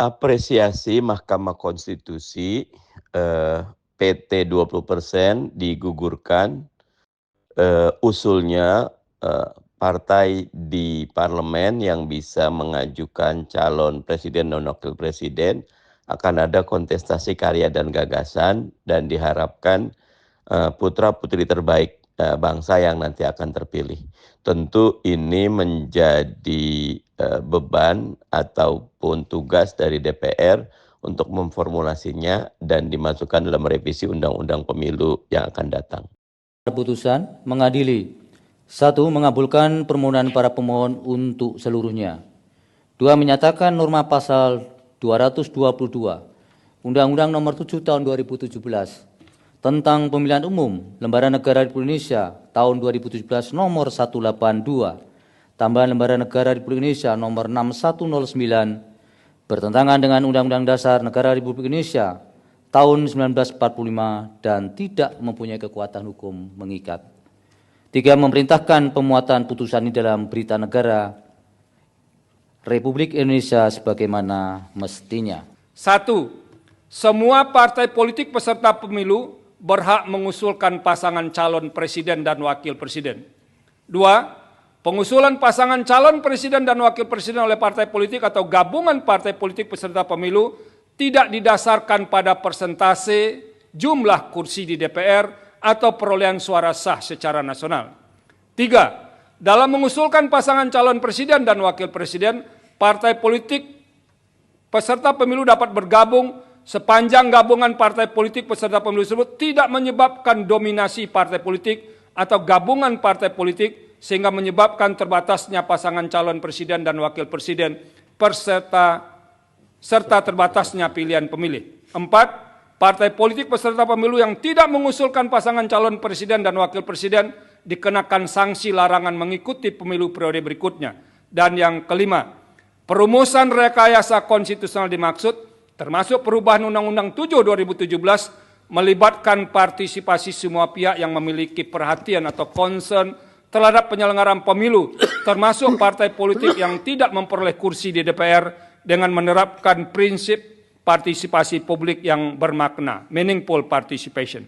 mengapresiasi Mahkamah Konstitusi, PT 20% digugurkan, usulnya partai di parlemen yang bisa mengajukan calon presiden dan wakil presiden akan ada kontestasi karya dan gagasan, dan diharapkan putra-putri terbaik bangsa yang nanti akan terpilih. Tentu ini menjadi beban ataupun tugas dari DPR untuk memformulasinya dan dimasukkan dalam revisi Undang-Undang Pemilu yang akan datang. Keputusan mengadili: 1. Mengabulkan permohonan para pemohon untuk seluruhnya. 2. Menyatakan norma pasal 222 Undang-Undang Nomor 7 Tahun 2017 tentang Pemilihan Umum Lembaga Negara Republik Indonesia tahun 2017 nomor 182 tambahan Lembaga Negara Republik Indonesia nomor 6109 bertentangan dengan Undang-Undang Dasar Negara Republik Indonesia tahun 1945 dan tidak mempunyai kekuatan hukum mengikat. 3. Memerintahkan pemuatan putusan ini dalam Berita Negara Republik Indonesia sebagaimana mestinya. 1. Semua partai politik peserta pemilu berhak mengusulkan pasangan calon presiden dan wakil presiden. 2. Pengusulan pasangan calon presiden dan wakil presiden oleh partai politik atau gabungan partai politik peserta pemilu tidak didasarkan pada persentase jumlah kursi di DPR atau perolehan suara sah secara nasional. 3. Dalam mengusulkan pasangan calon presiden dan wakil presiden, partai politik peserta pemilu dapat bergabung sepanjang gabungan partai politik peserta pemilu tersebut tidak menyebabkan dominasi partai politik atau gabungan partai politik sehingga menyebabkan terbatasnya pasangan calon presiden dan wakil presiden serta terbatasnya pilihan pemilih. 4. Partai politik peserta pemilu yang tidak mengusulkan pasangan calon presiden dan wakil presiden dikenakan sanksi larangan mengikuti pemilu periode berikutnya. Dan yang kelima, perumusan rekayasa konstitusional dimaksud termasuk perubahan Undang-Undang 7 2017 melibatkan partisipasi semua pihak yang memiliki perhatian atau concern terhadap penyelenggaraan pemilu, termasuk partai politik yang tidak memperoleh kursi di DPR dengan menerapkan prinsip partisipasi publik yang bermakna, meaningful participation.